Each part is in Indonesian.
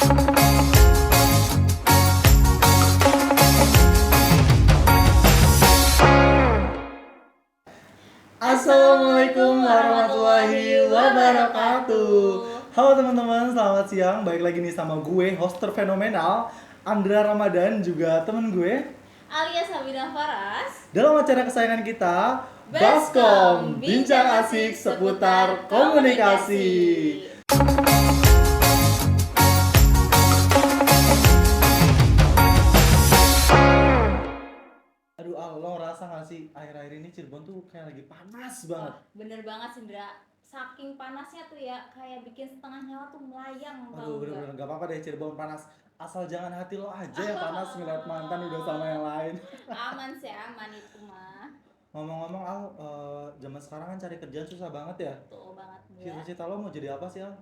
Assalamualaikum warahmatullahi wabarakatuh. Halo teman-teman, selamat siang. Balik lagi nih sama gue, host terfenomenal Andra Ramadan, juga temen gue alias Sabina Faras dalam acara kesayangan kita, Baskom, Bincang Asik Seputar Komunikasi. Aduh, lo ngerasa gak sih akhir-akhir ini Cirebon tuh kayak lagi panas banget? Bener banget sih Indra, saking panasnya tuh ya kayak bikin setengah nyawa tuh melayang. Aduh, bener-bener gak apa-apa deh Cirebon panas, asal jangan hati lo aja yang panas ngeliat mantan udah sama yang lain. Aman sih, aman itu mah. Ngomong-ngomong Al, zaman sekarang kan cari kerjaan susah banget ya. Tuh banget ya. Cita-cita lo mau jadi apa sih Al?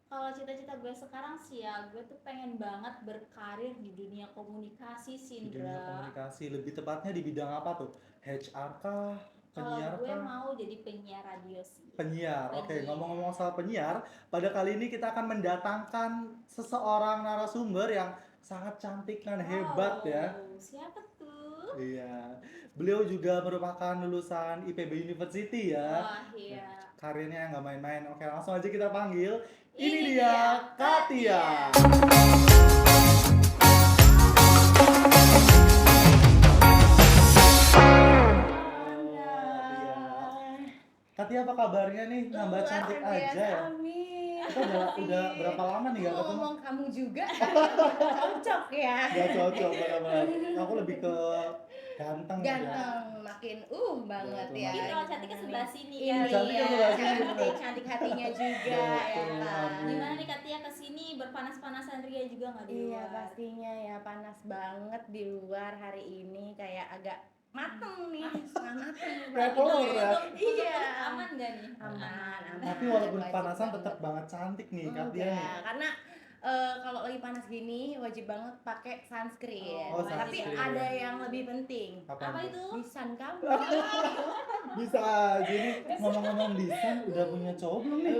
Kalau cita-cita gue sekarang sih ya, gue tuh pengen banget berkarir di dunia komunikasi sih Di dunia Indra. komunikasi, lebih tepatnya di bidang apa tuh? HR kah? Kalau Penyiar gue kah? mau jadi penyiar radio sih. Penyiar. Oke, Penyiar. ngomong-ngomong soal penyiar, pada kali ini kita akan mendatangkan seseorang narasumber yang sangat cantik dan hebat ya. Siapa tuh? Iya. Beliau juga merupakan lulusan IPB University ya. Wah iya. Karirnya nggak main-main. Oke, langsung aja kita panggil. Ini Ini dia dia, Katia. Katia, apa kabarnya nih? Nambah cantik aja ya. Amin. Kita udah berapa lama nih gak ketemu? Ngomong kamu juga cocok ya. Gak cocok benar-benar. Aku lebih ke ganteng ya. Makin banget Betul, ya. Ini kalau cantiknya sebelah sini Iya, ya. Cantik kan sebelah sini, cantik, bener. cantik hatinya juga ya Betul, kan. amin. Gimana nih Katia kesini berpanas-panasan ria juga nggak di Iya luar? pastinya ya, panas banget di luar hari ini, kayak agak mateng nih, setengah mateng. Kayak telur ya. Iya. Aman nggak nih? Aman. Tapi walaupun Wajib panasan banget. tetap banget cantik nih Katia nih. Enggak, karena kalau lagi panas gini wajib banget pakai sunscreen. Oh, Tapi sunscreen. ada yang lebih penting. Apa itu? Lisan kamu. Bisa aja nih. Ngomong-ngomong desain, udah punya cowok belum nih?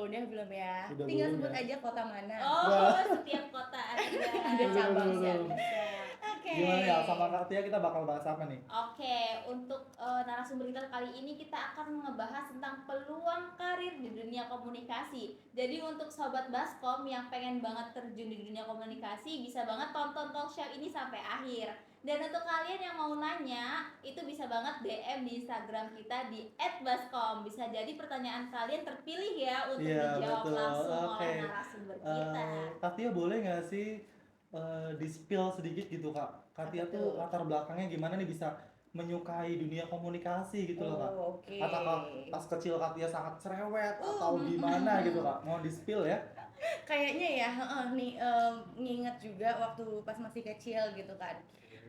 Udah belum ya? Udah Tinggal belum sebut ya? aja kota mana. Oh, setiap kota ada. Ada cabangnya. Betul. Bisa. Oke. Gimana ya, sama Katia kita bakal bahas apa nih? Oke, untuk narasumber kita kali ini kita akan ngebahas tentang peluang karir di dunia komunikasi. Jadi untuk sobat Baskom yang pengen banget terjun di dunia komunikasi, bisa banget tonton talk show ini sampai akhir. Dan untuk kalian yang mau nanya, itu bisa banget DM di Instagram kita di @baskom. Bisa jadi pertanyaan kalian terpilih ya untuk Iya, dijawab betul. langsung Oke. oleh narasumber kita. Katia boleh nggak sih di-spill sedikit gitu Kak? Katia Apa tuh tuh? latar belakangnya gimana nih bisa menyukai dunia komunikasi gitu loh Kak? Oke. Apakah pas kecil Katia sangat cerewet atau gimana gitu Kak? Mau di-spill ya? Kayaknya ya, nih nginget juga waktu pas masih kecil gitu kan.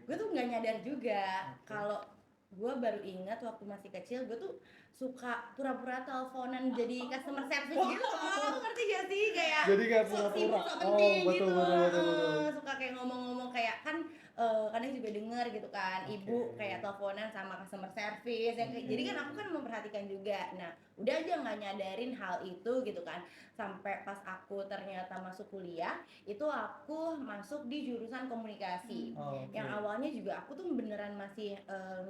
Gue tuh nggak nyadar juga kalau gue baru ingat waktu masih kecil gue tuh suka pura-pura teleponan jadi customer service gitu. Ngerti gak sih, kayak Jadi kayak sok pura-pura. sibuk, sok Oh, penting betul, gitu. betul, betul, betul. Suka kayak ngomong-ngomong kayak kan kadang juga denger gitu kan, ibu Oke. kayak teleponan sama customer service yang kayak, jadi kan aku kan memperhatikan juga. Nah udah aja nggak nyadarin hal itu gitu kan, sampai pas aku ternyata masuk kuliah itu aku masuk di jurusan komunikasi. Oh, oke. Yang awalnya juga aku tuh beneran masih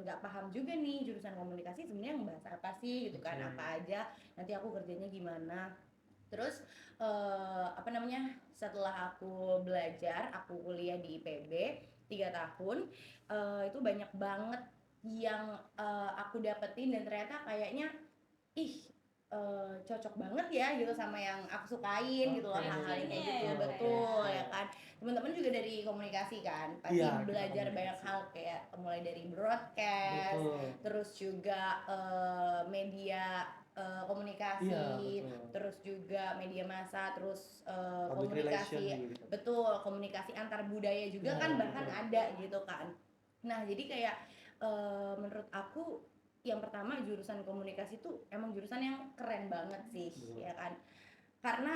nggak paham juga nih jurusan komunikasi sebenarnya yang bahas apa sih gitu kan, Oke. apa aja nanti aku kerjanya gimana. Terus setelah aku belajar, aku kuliah di IPB 3 tahun, itu banyak banget yang aku dapetin dan ternyata kayaknya cocok banget ya gitu sama yang aku sukain gitu loh, Oke. hal-hal yang kayak gitu. Iya, Betul iya. ya kan, teman-teman juga dari komunikasi kan pasti Iya, kita belajar komunikasi. banyak hal, kayak mulai dari broadcast, Betul. terus juga media komunikasi, Iya, betul. terus juga media massa, terus Public relation komunikasi, gitu. betul, komunikasi antar budaya juga Iya, kan bahkan betul. ada gitu kan. Nah jadi kayak menurut aku yang pertama jurusan komunikasi tuh emang jurusan yang keren banget sih. Betul. Ya kan, karena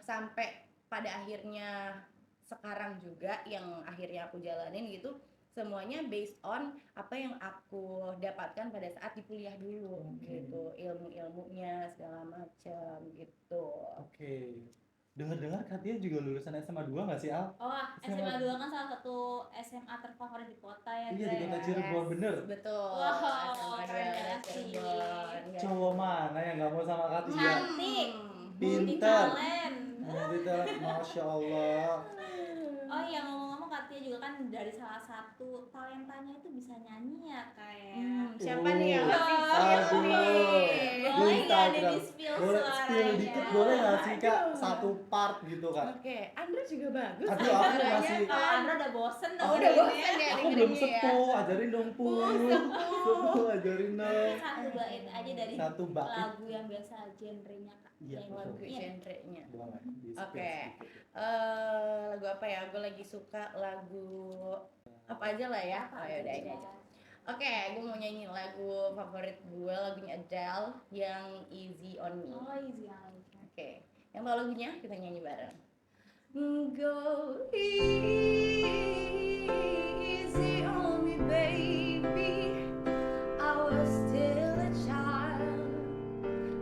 sampai pada akhirnya sekarang juga yang akhirnya aku jalanin gitu, semuanya based on apa yang aku dapatkan pada saat di kuliah dulu. Oke. Gitu, ilmu-ilmunya segala macam gitu. Oke. Dengar-dengar Katia juga lulusan SMA 2 nggak sih, Al? Oh, SMA 2 kan salah satu SMA terfavorit di kota ya, Iya, Dre. di kota Cirebon, bener. Betul. Wow, SMA keren 2 banget sih. Cirebon. Cowok mana yang nggak mau sama Katia? Cantik, multi Pinter. talent. Masya Allah. Oh iya, ngomong-ngomong Katia juga kan dari salah satu talentanya itu bisa nyanyi ya kayak. Siapa nih yang ngasih Aduh. skill nih? Boleh nggak Instagram. di spill Boleh suaranya? spill dikit boleh nggak sih Kak? Aduh. Satu part gitu Kak. Oke, Andra juga bagus. Aduh, aku suaranya masih- Kalau kan. Andra udah bosen Oh, tuh udah ini bosen ya. ya? Aku belum dengerinnya ya. sepuh, ajarin dong Pu. Sepuh, ajarin dong. Satu bait aja dari Satu bait. lagu yang biasa genrenya Kak. Iya, Yang Lagu betul. nyanyiin. genre-nya. Boleh, di-spill Oke. sedikit. Lagu apa ya? Gue lagi suka lagu apa aja lah ya. Oh ya udah ini aja. Oke, gue mau nyanyi lagu favorit gue, lagunya Adele yang Easy on Me. Oh, easy aja. Oke, yang tahu lagunya kita nyanyi bareng. Go easy on me, baby. I was still a child.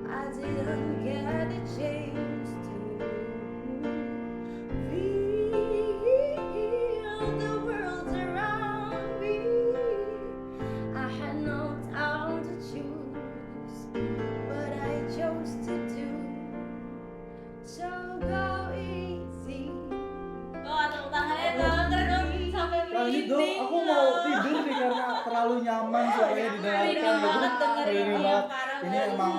I didn't get a chance to feel the world around me. I had no time to choose, but I chose to do. So go easy. Oh, tepuk tangannya dong, keren dong. Sampai Lanjut dong, merinding aku mau loh. tidur nih karena terlalu nyaman suaranya didengarkan Merinding gitu. banget dengerin Merinding dia, banget. parah Ini banget. emang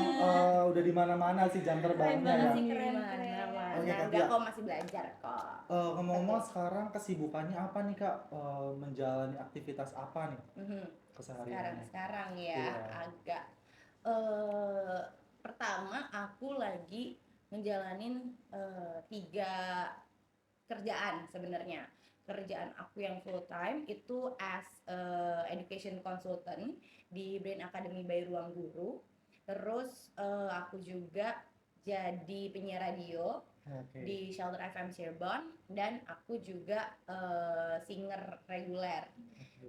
udah di mana-mana sih jam terbangnya banget ya. sih. Keren, keren. Oke, Kak, Enggak ya. kok, masih belajar kok. Ngomong-ngomong sekarang kesibukannya apa nih Kak? Menjalani aktivitas apa nih keseharian? Sekarang ya Iya. agak pertama aku lagi ngejalanin 3 kerjaan sebenarnya. Kerjaan aku yang full time itu as education consultant di Brain Academy by Ruang Guru. Terus aku juga jadi penyiar radio Oke. di Shelter FM Cirebon, dan aku juga singer reguler,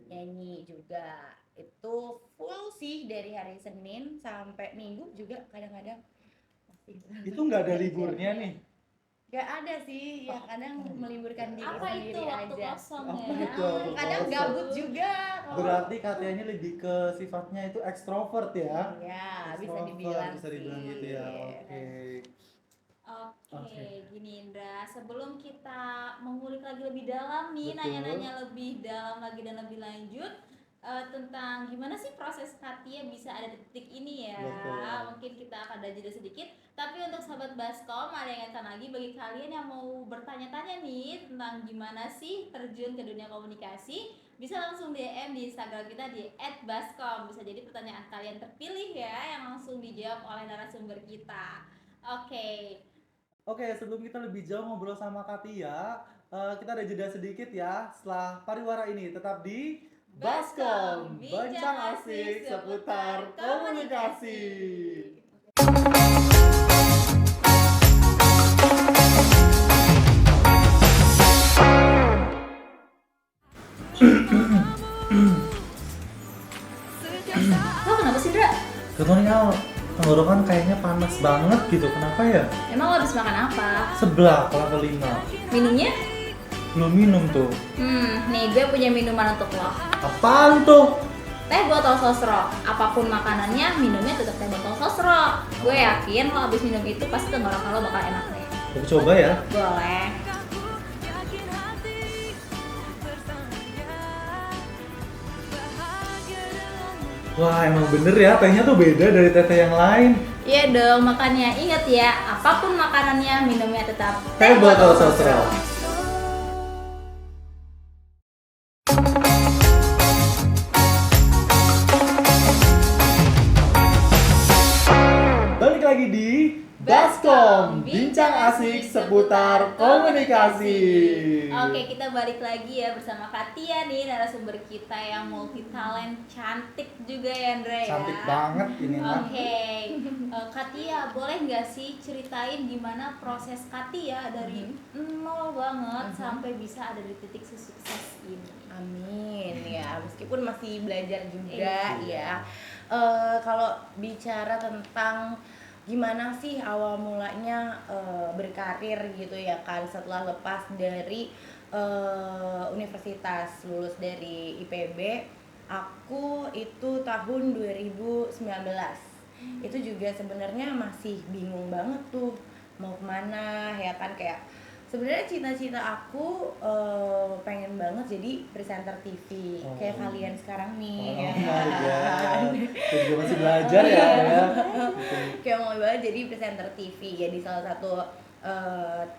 nyanyi juga. Itu full sih dari hari Senin sampai Minggu juga kadang-kadang masih. Itu nggak ada liburnya nih? Gak ada sih, ya kadang meliburkan diri Apa itu sendiri waktu aja. kosong Apa ya? itu waktu Kadang kosong? gabut juga. Berarti katanya lebih ke sifatnya itu ekstrovert ya? Iya, bisa Extrovert, dibilang bisa dibilang sih. gitu ya. Oke. Oke, Oke. gini Indra, sebelum kita mengulik lagi lebih dalam nih, Betul. nanya-nanya lebih dalam lagi dan lebih lanjut tentang gimana sih proses Katia bisa ada di titik ini ya. Betul. Mungkin kita akan ada jeda sedikit, tapi untuk sahabat Baskom ada yang ingatkan lagi bagi kalian yang mau bertanya-tanya nih tentang gimana sih terjun ke dunia komunikasi, bisa langsung DM di Instagram kita di @baskom. Bisa jadi pertanyaan kalian terpilih ya yang langsung dijawab oleh narasumber kita. Oke, Sebelum kita lebih jauh ngobrol sama Katia, kita ada jeda sedikit ya. Setelah pariwara ini tetap di Baskom, bincang asik seputar komunikasi. Lo kenapa sih, Dra? Ketuanya tenggorokan kayaknya panas banget gitu. Kenapa ya? Emang lo habis makan apa? Sebelah level 5. Minumnya? Belum minum tuh. Nih gue punya minuman untuk lo. Apaan tuh? Teh botol sosro. Apapun makanannya, minumnya tetap teh botol sosro. Gue yakin lo habis minum itu pasti tenggorokan lo bakal enak deh. Aku coba ya. Boleh. Wah, emang bener ya, tehnya tuh beda dari teh yang lain. Iya dong, makanya ingat ya, apapun makanannya, minumnya tetap Teh botol sosro. Balik lagi di Baskom, bincang asik seputar komunikasi. Oke, kita balik lagi ya bersama Katia nih, narasumber kita yang multi talent, cantik juga ya Andre ya. Cantik banget ini mah. Oke, Katia boleh nggak sih ceritain gimana proses Katia dari nol banget sampai bisa ada di titik sukses ini? Amin ya, meskipun masih belajar juga Iya. ya. Kalau bicara tentang gimana sih awal mulanya berkarir gitu ya kan setelah lepas dari universitas, lulus dari IPB. Aku itu tahun 2019. Itu juga sebenarnya masih bingung banget tuh mau kemana ya kan, kayak sebenarnya cita-cita aku pengen banget jadi presenter TV kayak kalian sekarang nih ya my kan. god, saya juga masih belajar ya. Kayak mau banget jadi presenter TV ya di salah satu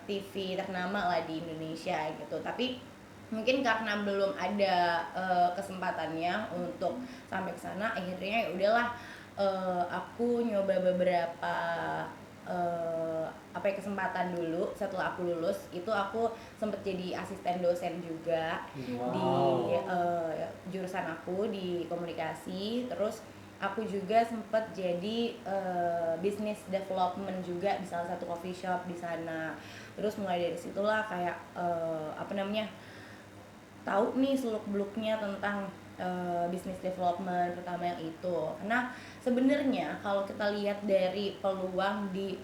TV ternama lah di Indonesia gitu. Tapi mungkin karena belum ada kesempatannya untuk sampai ke sana, akhirnya ya udahlah, aku nyoba beberapa apa ya, kesempatan dulu. Setelah aku lulus itu aku sempet jadi asisten dosen juga di jurusan aku di komunikasi. Terus aku juga sempet jadi business development juga di salah satu coffee shop di sana. Terus mulai dari situlah kayak apa namanya, tahu nih seluk-beluknya tentang business development, pertama yang itu. Karena sebenarnya kalau kita lihat dari peluang di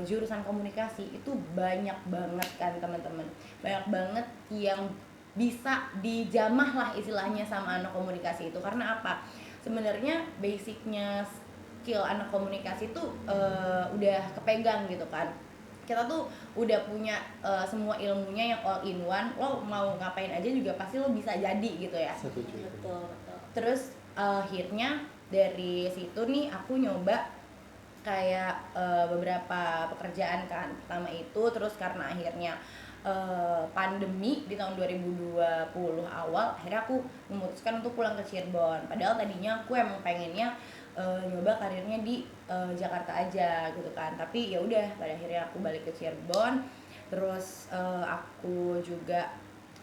jurusan komunikasi itu banyak banget kan teman-teman, banyak banget yang bisa dijamah lah istilahnya sama anak komunikasi itu. Karena apa? Sebenarnya basicnya skill anak komunikasi itu udah kepegang gitu kan. Kita tuh udah punya semua ilmunya yang all in one. Lo mau ngapain aja juga pasti lo bisa jadi gitu ya. Setuju. Betul. Terus akhirnya dari situ nih aku nyoba kayak beberapa pekerjaan kan. Pertama itu, terus karena akhirnya pandemi di tahun 2020 awal, akhirnya aku memutuskan untuk pulang ke Cirebon. Padahal tadinya aku emang pengennya nyoba karirnya di Jakarta aja gitu kan. Tapi ya udah, pada akhirnya aku balik ke Cirebon. Terus aku juga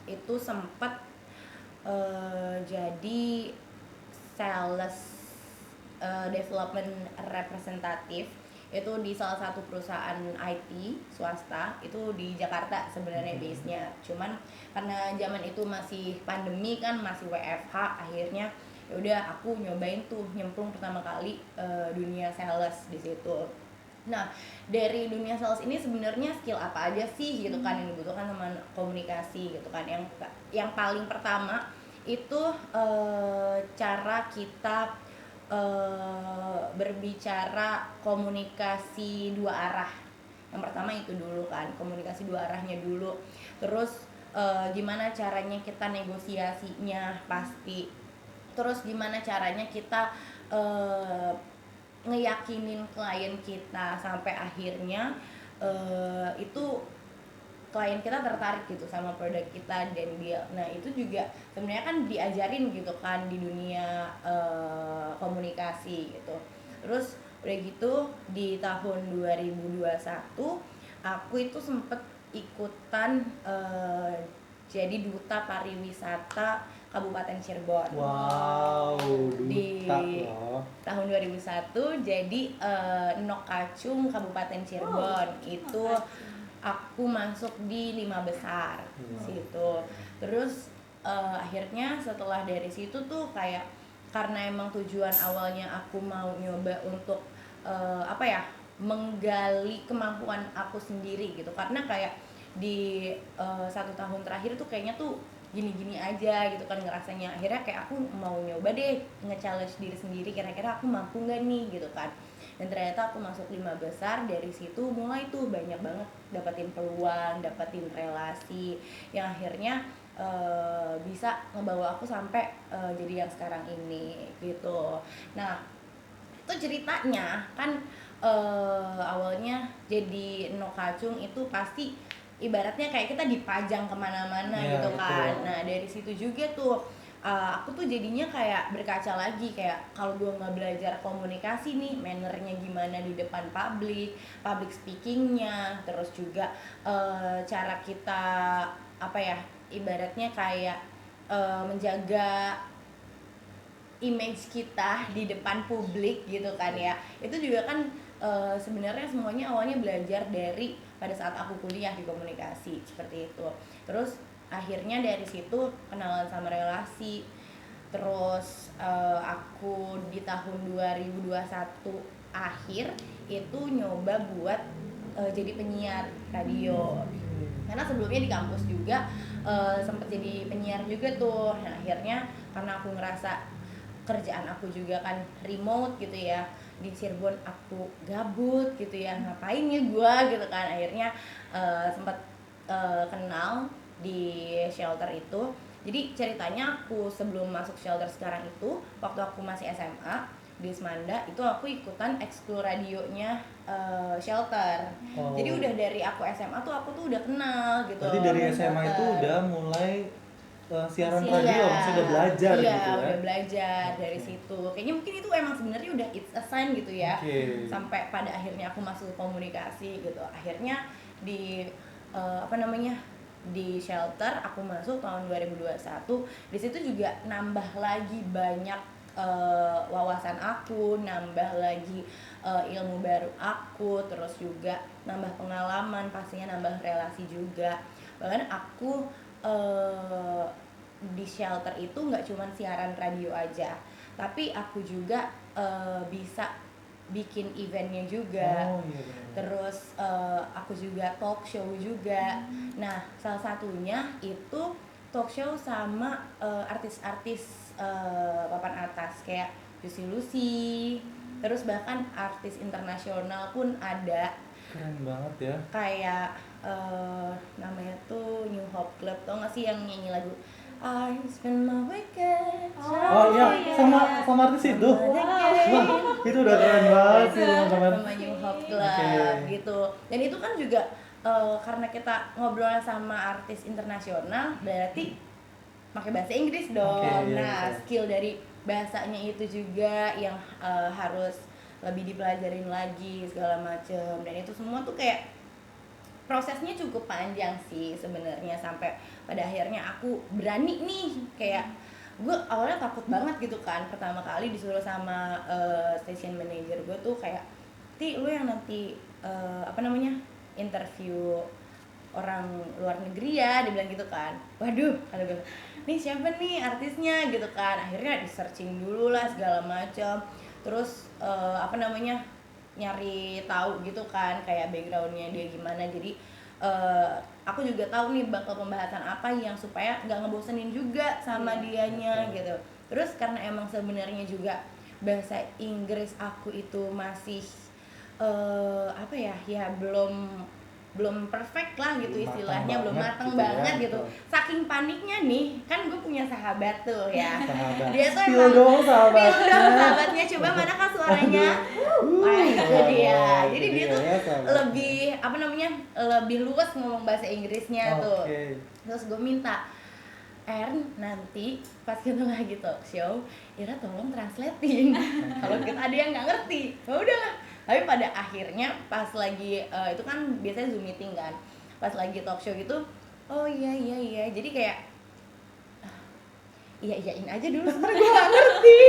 itu sempat jadi sales development representatif itu di salah satu perusahaan IT swasta itu di Jakarta sebenarnya base-nya. Cuman karena zaman itu masih pandemi kan, masih WFH, akhirnya ya udah aku nyobain tuh nyemplung pertama kali dunia sales di situ. Nah, dari dunia sales ini sebenarnya skill apa aja sih gitu kan yang dibutuhkan sama komunikasi gitu kan. Yang paling pertama itu cara kita berbicara komunikasi dua arah. Yang pertama itu dulu kan, komunikasi dua arahnya dulu. Terus gimana caranya kita negosiasinya pasti. Terus gimana caranya kita ngeyakinin klien kita sampai akhirnya itu klien kita tertarik gitu sama produk kita dan dia. Nah itu juga sebenarnya kan diajarin gitu kan di dunia komunikasi gitu. Terus udah gitu di tahun 2021 aku itu sempet ikutan jadi duta pariwisata Kabupaten Cirebon. Wow, Di duta loh. tahun 2001 jadi Nokacung Kabupaten Cirebon. Itu aku masuk di 5 besar situ. Terus akhirnya setelah dari situ tuh kayak karena emang tujuan awalnya aku mau nyoba untuk apa ya, menggali kemampuan aku sendiri gitu. Karena kayak di 1 tahun terakhir tuh kayaknya tuh gini-gini aja gitu kan ngerasanya. Akhirnya kayak aku mau nyoba deh nge-challenge diri sendiri, kira-kira aku mampu gak nih gitu kan. Dan ternyata aku masuk 5 besar. Dari situ mulai tuh banyak banget dapetin peluang, dapetin relasi yang akhirnya bisa ngebawa aku sampai jadi yang sekarang ini gitu. Nah itu ceritanya kan awalnya jadi Nokacung itu pasti ibaratnya kayak kita dipajang kemana-mana gitu kan. Nah dari situ juga tuh aku tuh jadinya kayak berkaca lagi, kayak kalau gue nggak belajar komunikasi nih, mannernya gimana di depan public speakingnya, terus juga cara kita apa ya, ibaratnya kayak menjaga image kita di depan publik gitu kan ya. Itu juga kan sebenarnya semuanya awalnya belajar dari pada saat aku kuliah di komunikasi seperti itu. Terus akhirnya dari situ kenalan sama relasi. Terus aku di tahun 2021 akhir itu nyoba buat jadi penyiar radio. Karena sebelumnya di kampus juga sempat jadi penyiar juga tuh. Nah akhirnya karena aku ngerasa kerjaan aku juga kan remote gitu ya, di Cirebon aku gabut gitu ya, ngapain ya gua gitu kan. Akhirnya sempat kenal di shelter itu. Jadi ceritanya aku sebelum masuk shelter sekarang itu, waktu aku masih SMA di Semanda itu aku ikutan ekskul radionya shelter. Oh. Jadi udah dari aku SMA tuh aku tuh udah kenal gitu. Berarti dari sama SMA itu shelter. udah mulai siaran Iya. radio, maksudnya udah belajar Iya, gitu ya. udah belajar dari Oke. situ. Kayaknya mungkin itu emang sebenarnya udah it's a sign gitu ya. Oke. Sampai pada akhirnya aku masuk komunikasi gitu. Akhirnya di apa namanya? Di shelter aku masuk tahun 2021. Di situ juga nambah lagi banyak wawasan aku, nambah lagi ilmu baru aku, terus juga nambah pengalaman, pastinya nambah relasi juga. Bahkan aku di shelter itu nggak cuma siaran radio aja, tapi aku juga bisa bikin eventnya juga. Oh iya benar. Terus aku juga talk show juga. Nah salah satunya itu talk show sama artis-artis papan atas kayak Juicy Lucy. Terus bahkan artis internasional pun ada, Keren banget ya. kayak namanya tuh New Hope Club. Tau gak sih yang nyanyi lagu I spend my weekend. Oh iya, sama artis itu. Wah, itu udah keren banget sih teman-teman. Sama New Hope Club Oke. gitu. Dan itu kan juga karena kita ngobrol sama artis internasional, berarti pakai bahasa Inggris dong. Oke, iya, Nah, betul. skill dari bahasanya itu juga yang harus lebih dipelajarin lagi segala macem. Dan itu semua tuh kayak prosesnya cukup panjang sih sebenarnya, sampai pada akhirnya aku berani nih. Kayak gue awalnya takut banget gitu kan, pertama kali disuruh sama station manager gue tuh kayak, Ti lu yang nanti apa namanya interview orang luar negeri ya, dia bilang gitu kan. Waduh, kata gue, nih siapa nih artisnya gitu kan. Akhirnya di searching dulu lah segala macam, terus apa namanya nyari tahu gitu kan kayak backgroundnya dia gimana. Jadi aku juga tahu nih bakal pembahasan apa yang supaya nggak ngebosenin juga sama dianya gitu. Terus karena emang sebenarnya juga bahasa Inggris aku itu masih apa ya belum perfect lah gitu Belum istilahnya, matang belum banget matang gitu ya, banget gitu. betul. Saking paniknya nih, kan gue punya sahabat tuh ya. Sahabat. Dia tuh Spill emang dong sahabatnya. spill dong sahabatnya, coba mana kah suaranya? Wah, itu dia. Jadi dia tuh ya, sahabatnya. lebih apa namanya? Lebih luas ngomong bahasa Inggrisnya tuh. Oke. Terus gue minta, Ern, nanti pas kita lagi talk show, Ira tolong translatein kalau kita ada yang nggak ngerti. Ya udahlah. Tapi pada akhirnya pas lagi itu kan biasanya Zoom meeting kan, pas lagi talk show gitu, oh iya, jadi kayak iyain aja dulu, sebenarnya gue nggak ngerti.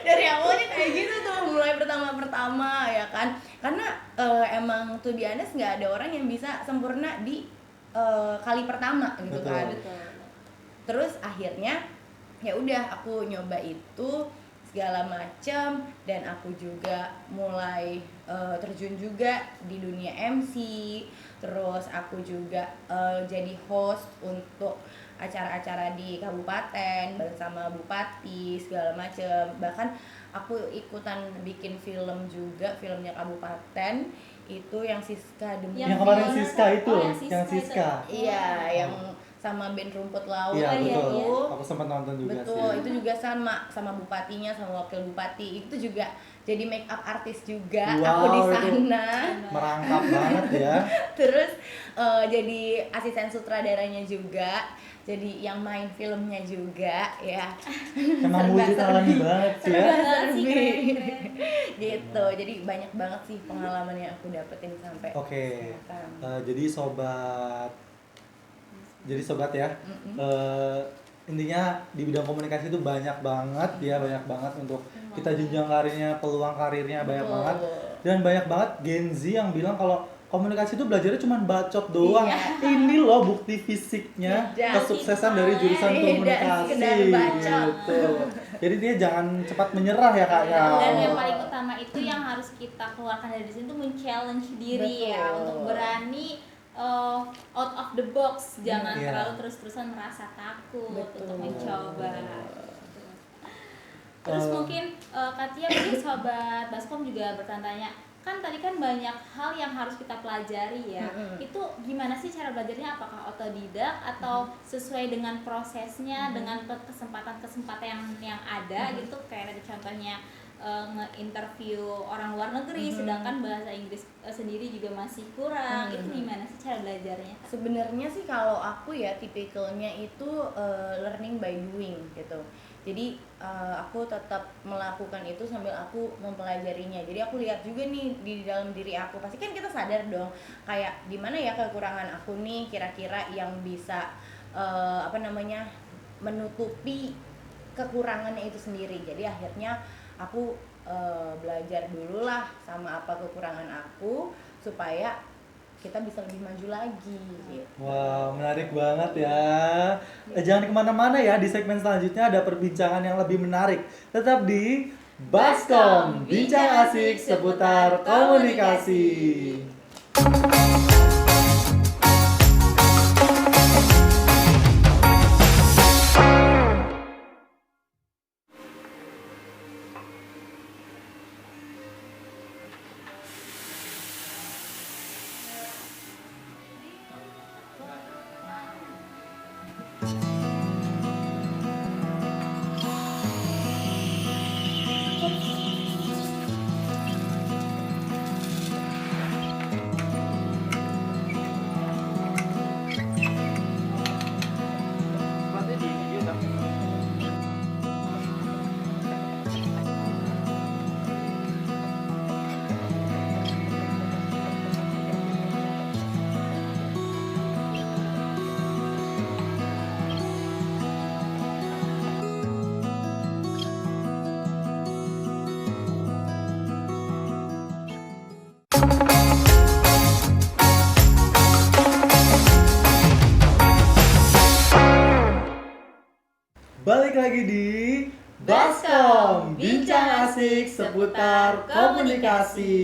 Dari awalnya kayak gitu tuh, mulai pertama ya kan, karena emang tuh be honest nggak ada orang yang bisa sempurna di kali pertama gitu Betul. kan. Betul. Terus akhirnya ya udah aku nyoba itu segala macam, dan aku juga mulai terjun juga di dunia MC. Terus aku juga jadi host untuk acara-acara di kabupaten bersama bupati segala macam. Bahkan aku ikutan bikin film juga, filmnya kabupaten itu yang Siska Demi. Yang kemarin film- Siska itu, oh, yang Siska. Iya, yang sama band Rumput Laut Iya iya, betul. iya. Aku sempat nonton juga betul, sih. itu juga sama bupatinya, sama wakil bupati. Itu juga jadi make up artis juga Wow, aku di itu sana. merangkap banget ya. Terus jadi asisten sutradaranya juga, jadi yang main filmnya juga ya. Emang Serba wujud alami serbi. banget sih ya. Serba Keren sih, serbi. keren. Gitu. Jadi banyak banget sih pengalaman yang aku dapetin sampai Oke. sekarang. Jadi sobat ya. Mm-mm. Intinya di bidang komunikasi itu banyak banget ya, banyak banget untuk kita jenjang karirnya, peluang karirnya banyak Betul. banget. Dan banyak banget Gen Z yang bilang kalau komunikasi itu belajarnya cuma bacot doang. Iya. Ini loh bukti fisiknya Beda. kesuksesan dari jurusan Beda, komunikasi sekedar bacot. gitu. Jadi dia jangan cepat menyerah ya Kak ya. Dan yang paling utama itu yang harus kita keluarkan dari sini tuh men-challenge diri ya, Betul. untuk berani out of the box, jangan Iya. terlalu terus-terusan merasa takut Betul. untuk mencoba. Terus Eh. mungkin Katia, mungkin sobat Baskom juga bertanya-tanya, kan tadi kan banyak hal yang harus kita pelajari ya. Mm-mm. Itu gimana sih cara belajarnya? Apakah otodidak atau sesuai dengan prosesnya, dengan kesempatan-kesempatan yang ada gitu? Kayak tadi contohnya nge-interview orang luar negeri, sedangkan bahasa Inggris sendiri juga masih kurang. Itu gimana sih cara belajarnya? Sebenarnya sih kalau aku ya tipikalnya itu learning by doing gitu. Jadi aku tetap melakukan itu sambil aku mempelajarinya. Jadi aku lihat juga nih di dalam diri aku. Pasti kan kita sadar dong kayak di mana ya kekurangan aku nih kira-kira yang bisa menutupi kekurangannya itu sendiri. Jadi akhirnya aku belajar dulu lah sama apa kekurangan aku supaya kita bisa lebih maju lagi gitu. Wah, menarik banget ya. Jangan kemana-mana ya, di segmen selanjutnya ada perbincangan yang lebih menarik. Tetap di Baskom, bincang asik seputar komunikasi. Balik lagi di Baskom, bincang asik seputar komunikasi.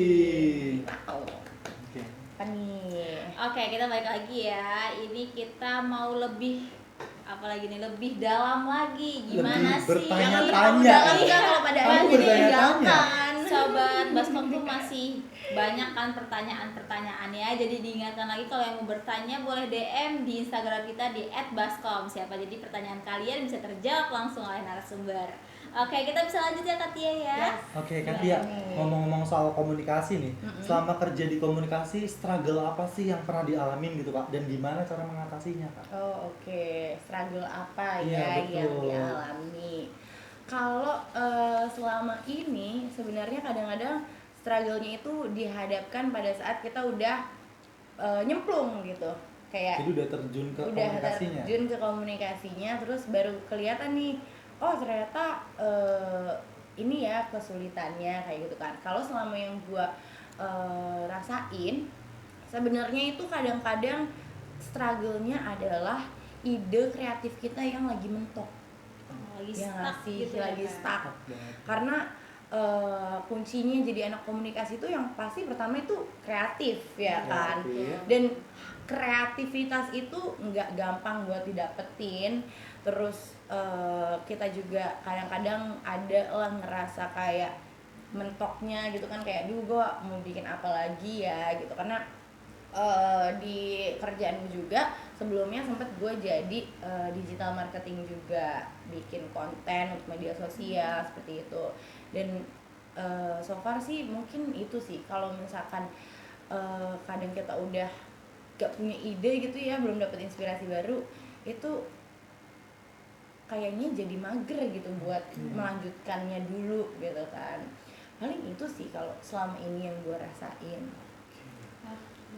Oke. Apa nih? Oke, kita balik lagi ya. Ini kita mau lebih apalagi nih, lebih dalam lagi. Gimana Lebih sih? bertanya-tanya. Dalam kan kalau pada Kamu akhirnya bertanya-tanya. ditinggalkan. Sobat Baskom tuh masih banyak kan pertanyaan-pertanyaannya. Jadi diingatkan lagi kalau yang mau bertanya boleh DM di Instagram kita di @baskom. Siapa jadi pertanyaan kalian bisa terjawab langsung oleh narasumber. Oke, kita bisa lanjut ya Katia ya. Yes. Oke, Katia, ngomong-ngomong soal komunikasi nih, selama kerja di komunikasi, struggle apa sih yang pernah dialamin gitu Kak? Dan gimana cara mengatasinya Kak? Oh oke, struggle apa Iya, ya yang betul. dialami? Kalau selama ini sebenarnya kadang-kadang struggle-nya itu dihadapkan pada saat kita udah nyemplung gitu, kayak Jadi udah terjun ke udah komunikasinya? terjun ke komunikasinya, terus baru kelihatan nih, oh ternyata ini ya kesulitannya kayak gitu kan. Kalau selama yang gua rasain, sebenarnya itu kadang-kadang struggle-nya adalah ide kreatif kita yang lagi mentok, Lagi yang stuck masih gitu ya, lagi Kak. stuck. Banget. Karena kuncinya jadi anak komunikasi itu yang pasti pertama itu kreatif ya kan. Kreatif. Dan kreativitas itu nggak gampang buat didapetin. Terus kita juga kadang-kadang ada lah ngerasa kayak mentoknya gitu kan, kayak duh gue mau bikin apa lagi ya gitu. Karena di kerjaanku juga sebelumnya sempat gue jadi digital marketing juga, bikin konten untuk media sosial seperti itu. Dan so far sih mungkin itu sih, kalau misalkan kadang kita udah gak punya ide gitu ya, belum dapet inspirasi baru, itu kayaknya jadi mager gitu buat melanjutkannya dulu gitu kan. Paling itu sih kalau selama ini yang gue rasain.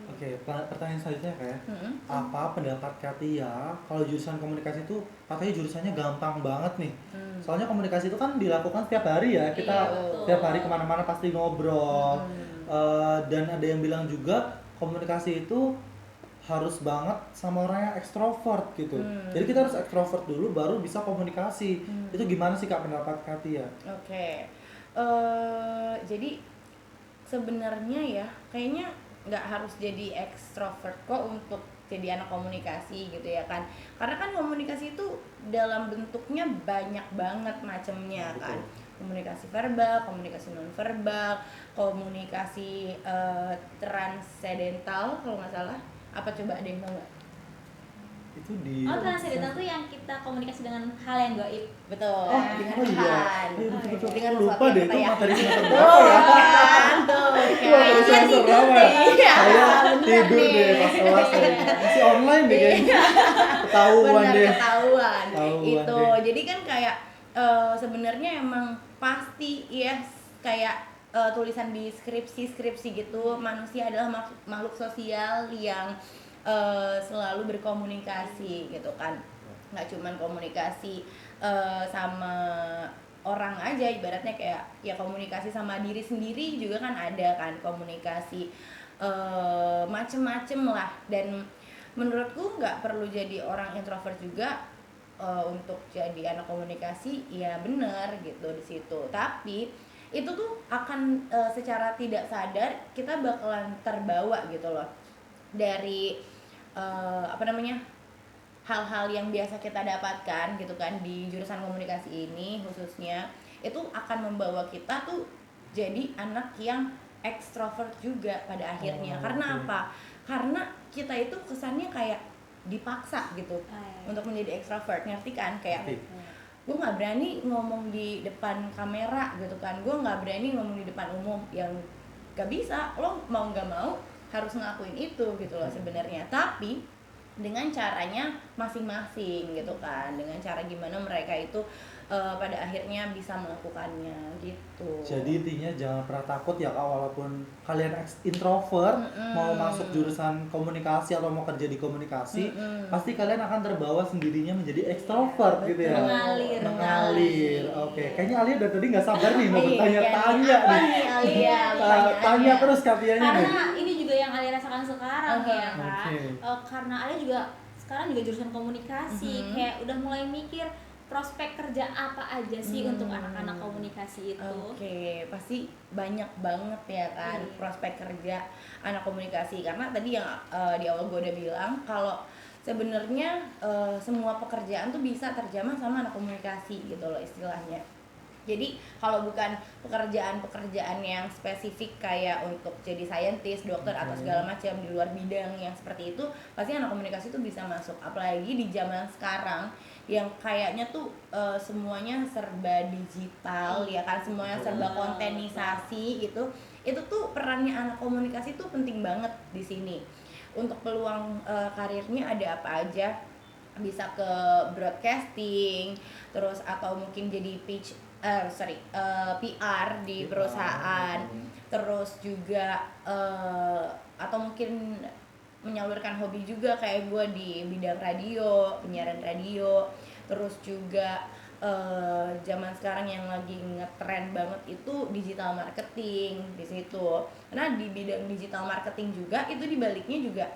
Oke, pertanyaan selanjutnya kayak Mm-mm. apa pendapat Katia kalau jurusan komunikasi itu katanya jurusannya gampang banget nih. Soalnya komunikasi itu kan dilakukan setiap hari ya, kita Iya, betul. setiap hari kemana-mana pasti ngobrol. Dan ada yang bilang juga komunikasi itu harus banget sama orang yang ekstrovert gitu. Jadi kita harus ekstrovert dulu baru bisa komunikasi. Itu gimana sih Kak pendapat Katia? Oke. Jadi sebenarnya ya kayaknya nggak harus jadi ekstrovert kok untuk jadi anak komunikasi gitu ya kan, karena kan komunikasi itu dalam bentuknya banyak banget macamnya kan. Komunikasi verbal, komunikasi non verbal, komunikasi transendental kalau nggak salah. Apa coba ada yang tahu nggak? Itu di Transidental tuh yang kita komunikasi dengan hal yang gaib. Betul. Oh, dengan oh iya. Tuhan. Iya, betul-betul. Dengan Lupa sesuatu deh yang itu kita materi yakini. semester Tuh, berapa ya? kan, tuh. Wah, Kayak semester berapa ya? Iya, Saya bener tidur nih. deh pas kelas ya. Masih online deh kayaknya. Ketahuan Benar, deh. ketahuan. Ketahuan Itu deh. jadi kan kayak sebenarnya emang pasti ya kayak tulisan di skripsi gitu, manusia adalah makhluk sosial yang selalu berkomunikasi gitu kan. Nggak cuman komunikasi sama orang aja, ibaratnya kayak ya komunikasi sama diri sendiri juga kan ada kan komunikasi macem-macem lah. Dan menurutku nggak perlu jadi orang introvert juga untuk jadi anak komunikasi, ya bener gitu di situ. Tapi itu tuh akan secara tidak sadar kita bakalan terbawa gitu loh dari hal-hal yang biasa kita dapatkan gitu kan di jurusan komunikasi ini khususnya, itu akan membawa kita tuh jadi anak yang ekstrovert juga pada akhirnya. Karena oke. apa? Karena kita itu kesannya kayak dipaksa gitu untuk menjadi ekstrovert, ngerti kan? Kayak Ngerti. gue nggak berani ngomong di depan kamera gitu kan, gue nggak berani ngomong di depan umum, yang gak bisa, lo mau nggak mau harus ngelakuin itu gitu loh sebenarnya. Tapi dengan caranya masing-masing gitu kan, dengan cara gimana mereka itu pada akhirnya bisa melakukannya gitu. Jadi intinya jangan pernah takut ya Kak, walaupun kalian introvert mau masuk jurusan komunikasi atau mau kerja di komunikasi, pasti kalian akan terbawa sendirinya menjadi ekstrovert gitu ya. Mengalir. Mengalir. Oke, kayaknya Alia dari tadi nggak sabar nih mau Iya, bertanya-tanya apa nih. nih Alia? Tanya terus Katianya nih. Karena ini juga yang Alia rasakan sekarang ya kan. Oke. Karena Alia juga sekarang juga jurusan komunikasi, kayak udah mulai mikir prospek kerja apa aja sih untuk anak-anak komunikasi itu. Oke, pasti banyak banget ya kan prospek kerja anak komunikasi. Karena tadi yang di awal gue udah bilang kalau sebenarnya semua pekerjaan tuh bisa terjamah sama anak komunikasi gitu loh istilahnya. Jadi kalau bukan pekerjaan-pekerjaan yang spesifik kayak untuk jadi saintis, dokter atau segala macam di luar bidang yang seperti itu, pasti anak komunikasi tuh bisa masuk. Apalagi di zaman sekarang yang kayaknya tuh semuanya serba digital ya kan, semuanya serba kontenisasi gitu. Itu tuh perannya anak komunikasi tuh penting banget di sini. Untuk peluang karirnya ada apa aja? Bisa ke broadcasting, terus atau mungkin jadi PR di perusahaan, terus juga atau mungkin menyalurkan hobi juga kayak gue di bidang radio, penyiaran radio. Terus juga zaman sekarang yang lagi ngetren banget itu digital marketing di situ. Karena di bidang digital marketing juga itu dibaliknya juga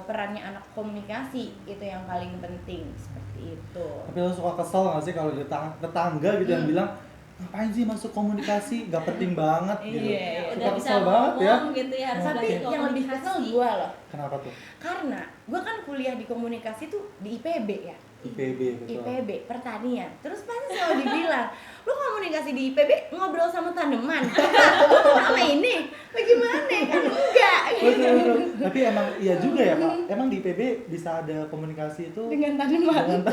perannya anak komunikasi itu yang paling penting seperti itu. Tapi lo suka kesel nggak sih kalau tetangga gitu yang bilang ngapain sih masuk komunikasi, gak penting banget gitu. Iya, Udah bisa kesel banget ya. ngomong gitu ya, harus Tapi belajar yang lebih kesel komunikasi. gue loh, Kenapa tuh? karena gue kan kuliah di komunikasi tuh di IPB ya. IPB betul. IPB pertanian, terus pasti selalu dibilang lu komunikasi di IPB ngobrol sama tanaman sama ini bagaimana kan enggak Betul. Tapi emang iya juga ya Kak. Emang di IPB bisa ada komunikasi itu dengan tanaman. Gimana?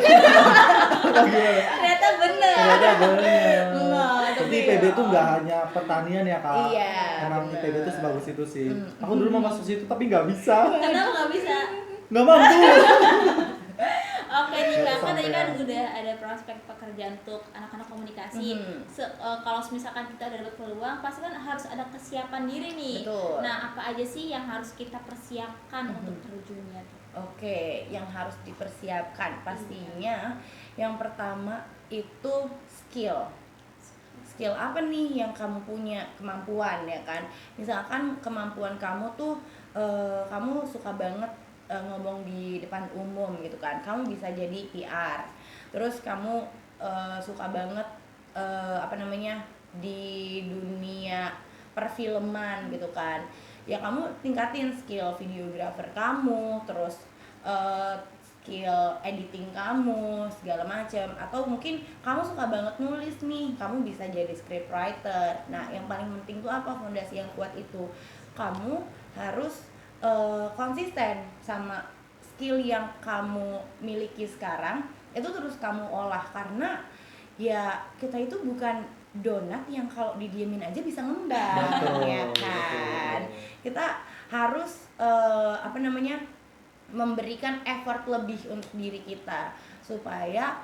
Ternyata bener. Ternyata bener. Enggak, Jadi tapi IPB ya tuh nggak hanya pertanian ya Kak. Iya, Emang bener. IPB tuh sebagus itu sih. Aku dulu mau masuk situ tapi nggak bisa. Kenapa nggak bisa? Nggak mampu. Oke nih Nggak Kak, kan tadi kan kesampean. udah ada prospek pekerjaan untuk anak-anak komunikasi. Kalau misalkan kita udah dapat peluang, pasti kan harus ada kesiapan diri nih. Betul. Nah, apa aja sih yang harus kita persiapkan untuk terjunnya tuh? Oke, yang harus dipersiapkan pastinya yang pertama itu skill. Skill apa nih yang kamu punya, kemampuan ya kan? Misalkan kemampuan kamu tuh kamu suka banget ngomong di depan umum gitu kan, kamu bisa jadi PR. Terus kamu suka banget di dunia perfilman gitu kan, ya kamu tingkatin skill videographer kamu, terus skill editing kamu segala macam. Atau mungkin kamu suka banget nulis nih, kamu bisa jadi scriptwriter. Nah yang paling penting tuh apa, fondasi yang kuat itu kamu harus konsisten sama skill yang kamu miliki sekarang, itu terus kamu olah. Karena ya kita itu bukan donat yang kalau didiemin aja bisa ngembang. Betul, Ya kan, kita harus memberikan effort lebih untuk diri kita supaya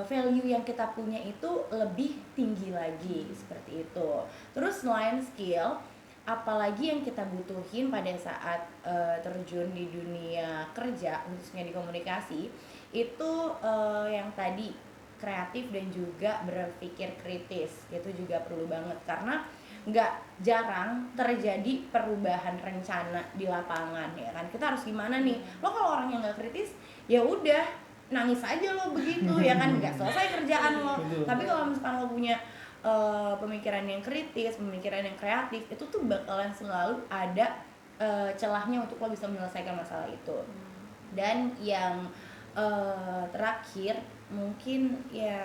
value yang kita punya itu lebih tinggi lagi, seperti itu. Terus selain skill, apalagi yang kita butuhin pada saat terjun di dunia kerja, khususnya di komunikasi, itu yang tadi kreatif dan juga berpikir kritis. Itu juga perlu banget, karena nggak jarang terjadi perubahan rencana di lapangan, ya kan. Kita harus gimana nih, lo kalau orang yang nggak kritis ya udah nangis aja lo begitu ya kan, nggak selesai kerjaan lo. Tapi kalau misalkan lo punya pemikiran yang kritis, pemikiran yang kreatif, itu tuh bakalan selalu ada celahnya untuk lo bisa menyelesaikan masalah itu. Dan yang terakhir mungkin ya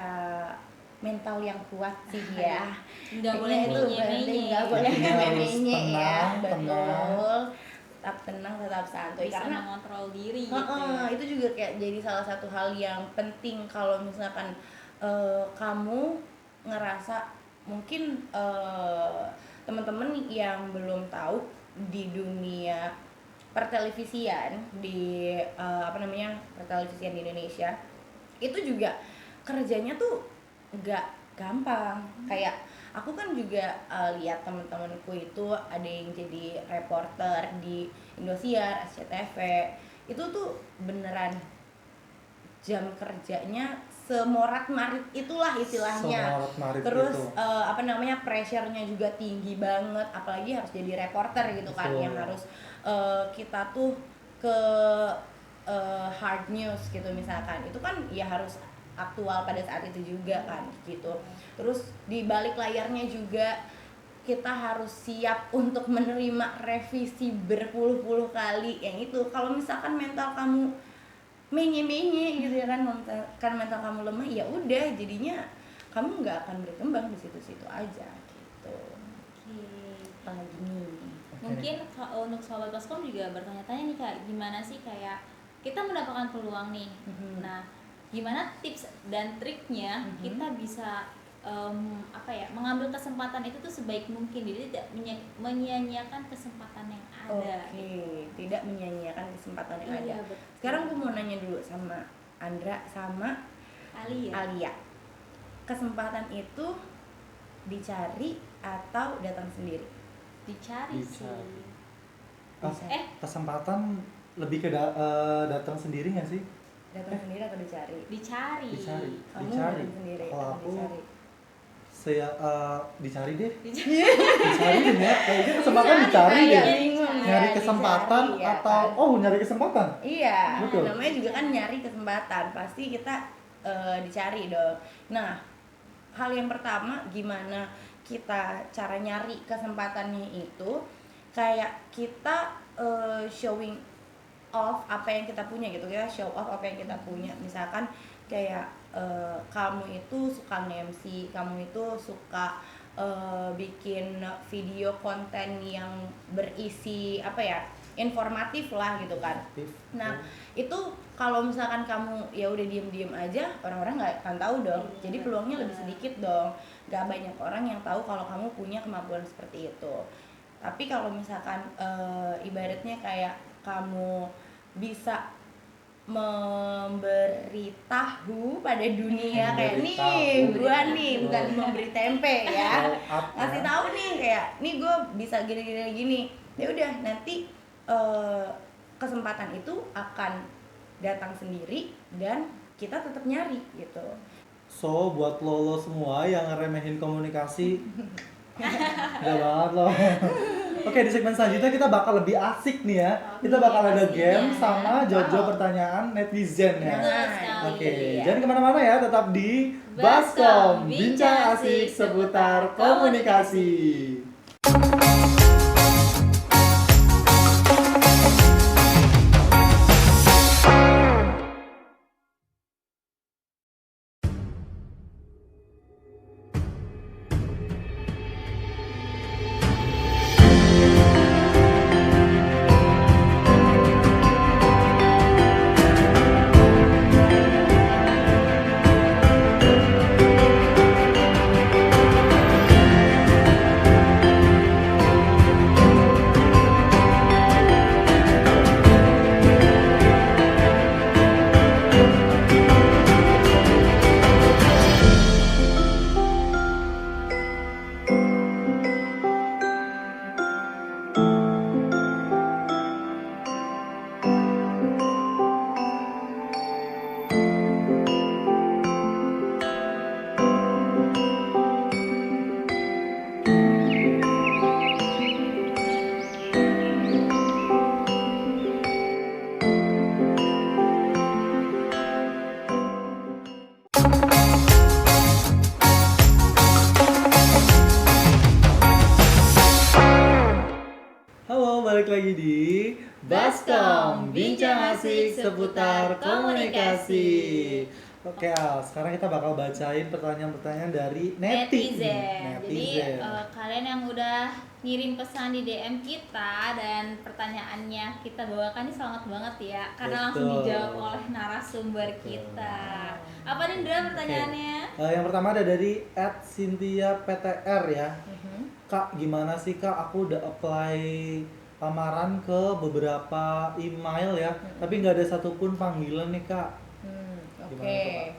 mental yang kuat sih ya. Nggak boleh itu penting, nggak boleh menye ya, betul. Tetap tenang, tetap santuy, bisa karena mengontrol diri gitu ya. itu juga kayak jadi salah satu hal yang penting. Kalau misalkan kamu ngerasa mungkin teman-teman yang belum tahu di dunia pertelevisian di pertelevisian di Indonesia, itu juga kerjanya tuh nggak gampang. Kayak aku kan juga lihat teman-temanku itu ada yang jadi reporter di Indosiar, SCTV, itu tuh beneran jam kerjanya semorat-marit itulah istilahnya. Terus pressure-nya juga tinggi banget, apalagi harus jadi reporter gitu kan. Yang harus kita tuh ke hard news gitu misalkan, itu kan ya harus aktual pada saat itu juga kan gitu. Terus di balik layarnya juga kita harus siap untuk menerima revisi berpuluh-puluh kali. Yang itu kalau misalkan mental kamu menye-menye gitu ya kan, mental kamu lemah, ya udah jadinya kamu nggak akan berkembang di situ-situ aja gitu. Apalagi nih, Mungkin untuk sobat Baskom juga bertanya-tanya nih Kak, gimana sih kayak kita mendapatkan peluang nih. Nah, gimana tips dan triknya kita bisa mengambil kesempatan itu tuh sebaik mungkin, jadi tidak menyia-nyiakan kesempatan yang ada. Tidak menyia-nyiakan kesempatan yang ada. Betul. Sekarang gue mau nanya dulu sama Andra sama Alia. Kesempatan itu dicari atau datang sendiri? Dicari. Dicari. sih. Kesempatan lebih ke datang sendiri nggak sih? Datang sendiri atau dicari? Dicari. Kamu Dicari. datang sendiri Kalau atau aku dicari? saya dicari deh. Dicari deh ya. Kayaknya kesempatan dicari deh. Nyari kesempatan dicari, ya atau kan? nyari kesempatan. Iya, Betul. namanya juga kan nyari kesempatan, pasti kita dicari dong. Nah, hal yang pertama gimana kita cara nyari kesempatannya itu, kayak kita showing off apa yang kita punya gitu ya, show off apa yang kita punya. Misalkan kayak kamu itu suka nge-MC, kamu itu suka bikin video konten yang berisi informatif lah gitu kan. Nah itu kalau misalkan kamu ya udah diem aja, orang-orang nggak akan tahu dong. Jadi peluangnya lebih sedikit dong. Gak banyak orang yang tahu kalau kamu punya kemampuan seperti itu. Tapi kalau misalkan ibaratnya kayak kamu bisa memberitahu pada dunia kayak nih gua nih bukan memberi tempe ya, ngasih tahu nih kayak nih gue bisa gini, ya udah nanti kesempatan itu akan datang sendiri dan kita tetap nyari gitu. So buat lo semua yang ngeremehin komunikasi, udah banget lo. Oke, di segmen selanjutnya kita bakal lebih asik nih ya. Kita Oke, bakal ada pastinya. game sama jawab-jawab Wow. pertanyaan netizen ya. Betul sekali. Oke, iya. jangan kemana-mana ya, tetap di Baskom, Baskom, bincang bincang asik asik seputar komunikasi. Halo, balik lagi di Baskom, bincang asik seputar komunikasi. Oke, Al, sekarang kita bakal bacain pertanyaan-pertanyaan dari Netizen. Jadi Netizen. kalian yang udah ngirim pesan di DM kita dan pertanyaannya kita bawakan ini selamat banget ya, karena langsung Betul. dijawab oleh narasumber kita. Apa nih Indra pertanyaannya? Yang pertama ada dari @cynthia_ptr ya. Kak, gimana sih Kak? Aku udah apply lamaran ke beberapa email ya, tapi nggak ada satupun panggilan nih Kak. Oke. Gimana tuh, Pak?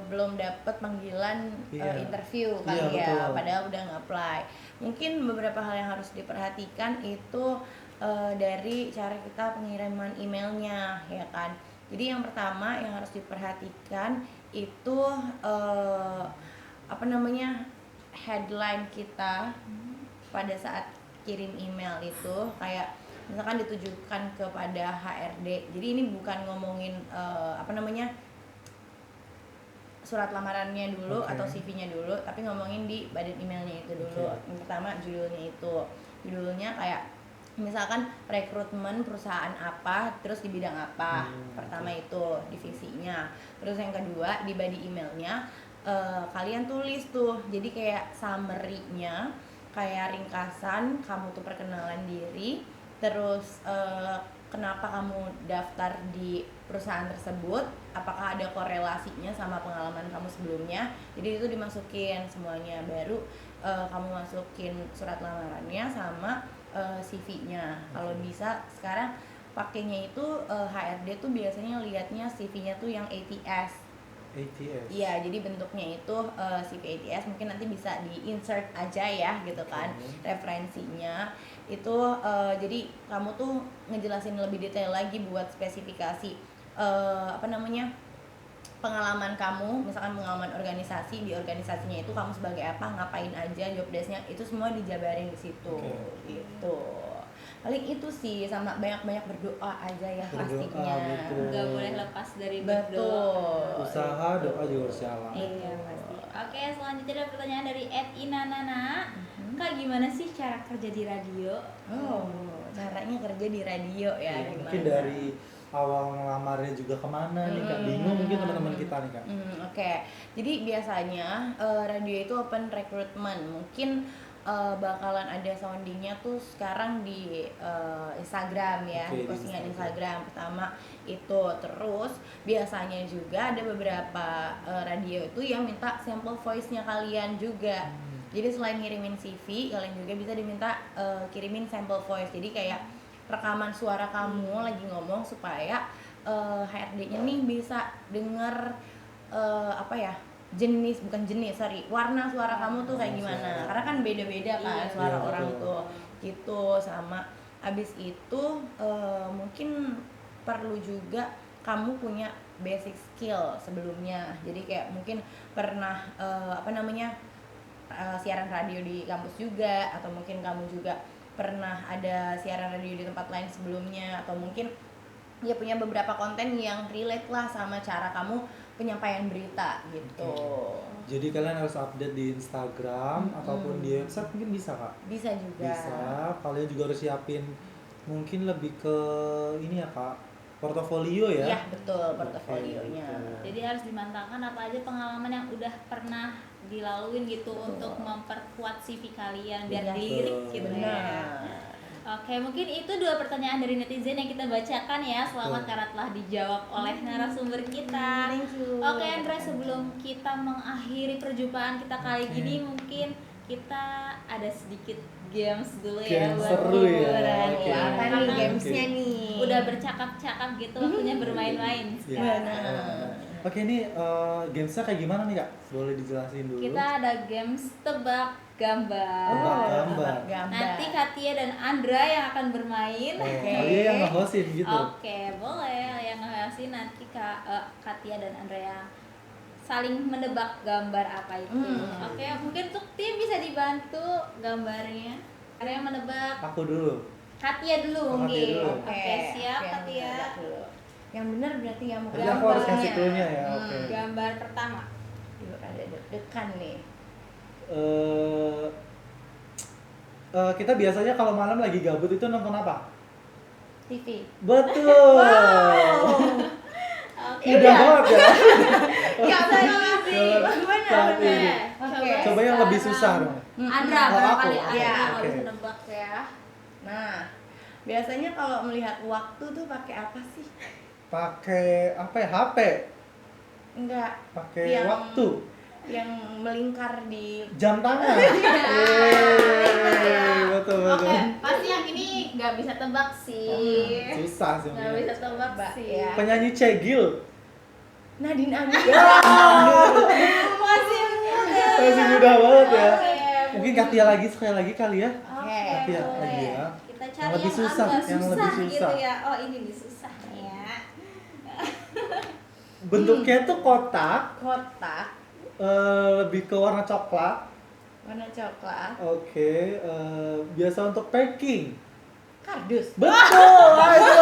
Belum dapet panggilan Iya. interview kali Iya, ya, betul. padahal udah nge-apply. Mungkin beberapa hal yang harus diperhatikan itu dari cara kita pengiriman emailnya, ya kan. Jadi yang pertama yang harus diperhatikan itu headline kita pada saat kirim email itu kayak misalkan ditujukan kepada HRD. Jadi ini bukan ngomongin surat lamarannya dulu Oke. atau CV-nya dulu, tapi ngomongin di badan emailnya itu dulu. Oke. Yang pertama judulnya kayak misalkan rekrutmen perusahaan apa, terus di bidang apa. Pertama itu divisinya. Terus yang kedua di body emailnya kalian tulis tuh, jadi kayak summary-nya, kayak ringkasan kamu tuh perkenalan diri, terus kenapa kamu daftar di perusahaan tersebut, apakah ada korelasinya sama pengalaman kamu sebelumnya. Jadi itu dimasukin semuanya, baru kamu masukin surat lamarannya sama CV-nya. Kalau bisa sekarang pakainya itu HRD tuh biasanya lihatnya CV-nya tuh yang ATS. ATS. Iya, jadi bentuknya itu CV ATS, mungkin nanti bisa di-insert aja ya gitu kan. Referensinya itu jadi kamu tuh ngejelasin lebih detail lagi buat spesifikasi pengalaman kamu, misalkan pengalaman organisasi, di organisasinya itu kamu sebagai apa, ngapain aja, job desk-nya itu semua dijabarin di situ. Gitu. Paling itu sih, sama banyak-banyak berdoa aja ya pastinya. betul. Nggak boleh lepas dari Betul. berdoa. Usaha, doa juga harus jalan. Iya pasti. Oke, selanjutnya ada pertanyaan dari @inanana. Kak, gimana sih cara kerja di radio? Oh, caranya kerja di radio ya, Iya, gimana? mungkin dari awal ngelamarnya juga bakalan nih Kak, bingung mungkin teman-teman kita nih Kak. Oke. Jadi biasanya radio itu open recruitment. Mungkin bakalan ada soundingnya tuh sekarang di Instagram ya, Oke, di di postingan Instagram. Instagram pertama itu. Terus biasanya juga ada beberapa radio itu yang minta sample voice-nya kalian juga. Jadi selain ngirimin CV, kalian juga bisa diminta kirimin sample voice. Jadi kayak rekaman suara kamu lagi ngomong supaya HRD-nya nih bisa denger warna suara kamu tuh kayak gimana, karena kan beda-beda kan Iya, suara betul. orang tuh gitu. Sama abis itu mungkin perlu juga kamu punya basic skill sebelumnya, jadi kayak mungkin pernah siaran radio di kampus juga, atau mungkin kamu juga pernah ada siaran radio di tempat lain sebelumnya, atau mungkin dia punya beberapa konten yang relate lah sama cara kamu penyampaian berita gitu. Jadi kalian harus update di Instagram ataupun di website mungkin bisa Kak? Bisa juga. Bisa. Kalian juga harus siapin mungkin lebih ke ini ya Kak, portofolio ya? Iya betul, portofolionya. Jadi harus dimantapkan apa aja pengalaman yang udah pernah dilaluin gitu untuk memperkuat CV kalian biar Iya, dilirik gitu ya. Benar. Oke, mungkin itu 2 pertanyaan dari netizen yang kita bacakan ya. Selamat karena telah dijawab oleh narasumber kita. Thank you. Oke Andre, sebelum kita mengakhiri perjumpaan kita kali gini, mungkin kita ada sedikit games dulu ya Games buat seru ya. hiburan. Oke. Apa nih Karena gamesnya nih? udah bercakap-cakap gitu, waktunya bermain-main Iya. sekarang. Benar. Oke, ini gamesnya kayak gimana nih Kak? Boleh dijelasin dulu? Kita ada games tebak gambar. Tebak gambar. Nanti Katia dan Andra yang akan bermain. Oh, Oke. kalian yang nge-hostin gitu? Oke, boleh. Yang ngasih nanti Katia dan Andrea saling menebak gambar apa itu. Oke, mungkin untuk tim bisa dibantu gambarnya. Ada yang menebak? Aku dulu. Katia dulu Oh, mungkin. Katia dulu. Oke, siap Katia. Yang benar berarti yang Jadi aku harus kasih clue-nya ya, oke. Gambar pertama. Yuk, ada deg-degan nih. Kita biasanya kalau malam lagi gabut itu nonton apa? TV. Betul. Oke. Mudah banget ya. Ya sih. Saat ini. Oke. Coba yang lebih susah dong. Andra Oh, barangkali aku. Andra Ya, kalau oke. bisa nebak ya. Nah, biasanya kalau melihat waktu tuh pakai apa sih? Pakai apa ya? HP. Enggak, Pakai Yang- waktu. yang melingkar di Jam tangan. Yeay, betul Oke, betul. pasti yang ini nggak bisa tebak sih. Susah sih. Nggak bisa tebak Mbak, sih. ya. Penyanyi Cegil. Nadine Amizah. Masih muda. Masih mudah banget ya. Oke, Mungkin Katia lagi sekali lagi kali ya. Oke, Katia boleh. lagi ya. Kita cari Yang lebih susah, agak yang lebih susah. gitu ya. Oh, ini nih susah ya. Bentuknya tuh kotak, Kotak lebih ke warna coklat. warna coklat. Oke, biasa untuk packing. Kardus. Betul, wah, itu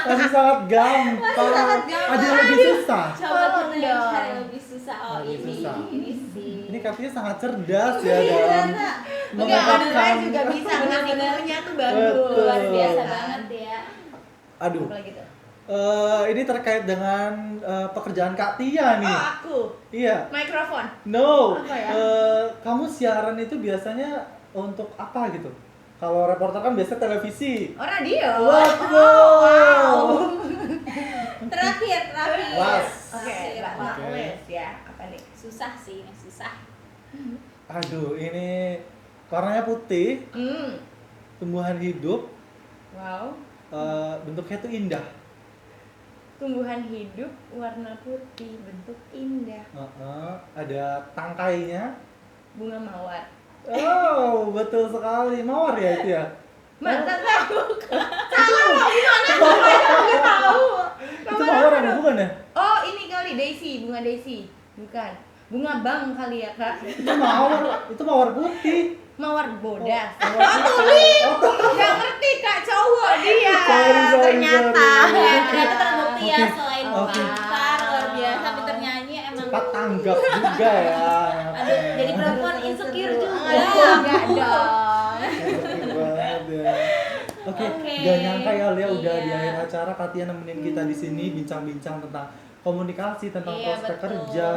masih sangat gampang. Ada yang lebih susah. Coba Tolong kita yang dong. cari lebih susah. Oh, Lebih ini. susah. Ini sih. Ini katanya sangat cerdas ya dalam Enggak, Andra mengungkapkan. juga bisa ngasih Bener-bener. clue-nya tuh bagus. Betul. Luar biasa banget ya. Aduh, Apalagi tuh? ini terkait dengan pekerjaan Kak Tia nih. Oh, aku. Iya. Mikrofon. No. Apa ya? Kamu siaran itu biasanya untuk apa gitu? Kalau reporter kan biasa televisi. Oh, radio. Wow. Terakhir. Was. Oke, Terakhir, Mbak Pak. Oke. Wes ya. Apa nih? Susah sih, ini susah. Aduh, ini warnanya putih, tumbuhan hidup, Wow. bentuknya tuh indah. Tumbuhan hidup warna putih, bentuk indah. Ada tangkainya. Bunga mawar. Oh, betul sekali. Mawar ya itu ya? Masa tahu? Salah kok, gimana? Aku tahu. Itu mawar apa bukan ya? Oh, ini kali Daisy, bunga Daisy. Bukan. Bunga bang kali ya, Kak. Itu mawar putih. Mawar bodas. Mawar Oh, putih. Gak ngerti, Kak, cowok dia. Sorry, Ternyata. sorry. Ya, ternyata terbukti ya Oke. selain Oke. pintar, luar biasa, pintar nyanyi emang. Cepat tanggap juga ya. Aduh, jadi perempuan insecure juga. Enggak dong. Insecure banget ya. Oke, Oke. gak nyangka ya Lia udah Iya. di akhir acara Katia nemenin kita di sini bincang-bincang tentang komunikasi, tentang Iya, prospek betul. kerja.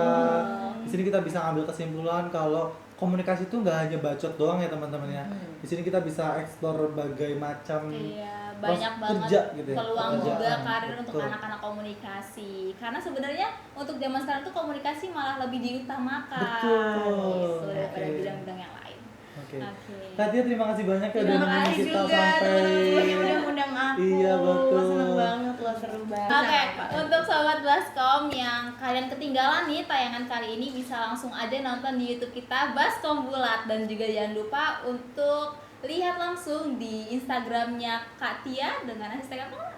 Di sini kita bisa ngambil kesimpulan kalau komunikasi itu nggak hanya bacot doang ya teman-teman ya. Di sini kita bisa eksplor berbagai macam Iya, banyak banget kerja gitu ya, peluang juga pekerjaan. karir untuk Betul. anak-anak komunikasi. Karena sebenarnya untuk zaman sekarang tuh komunikasi malah lebih diutamakan. Betul. Gitu, daripada Oke. bidang-bidang yang lain. Oke. Oke. Katia terima kasih banyak ya udah Terima nemenin kasih kita juga sampai teman-teman yang udah ngundang aku. Iya, betul. Seneng banget loh, seru banget. Oke, Apa? untuk sobat Baskom yang kalian ketinggalan nih tayangan kali ini bisa langsung aja nonton di YouTube kita Baskom Bulat, dan juga jangan lupa untuk lihat langsung di Instagramnya Kak Tia dengan hashtag apa?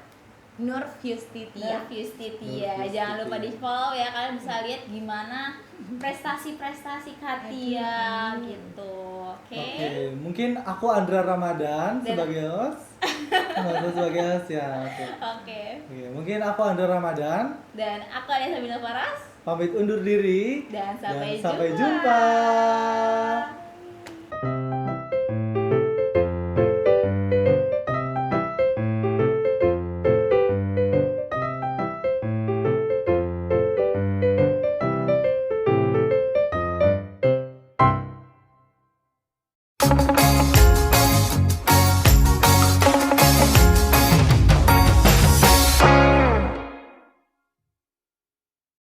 Nur Fustitia. Nervius Titia. Nervius Jangan lupa Titia. di follow ya, kalian bisa lihat gimana prestasi-prestasi Katia gitu. Oke. Oke, mungkin aku Andra Ramadan Dan- sebagai host. Nggak usah sebagai host ya. Oke. Oke. Oke, mungkin aku Andra Ramadan Dan aku Ania Sabina Faras pamit undur diri dan sampai sampai jumpa. jumpa.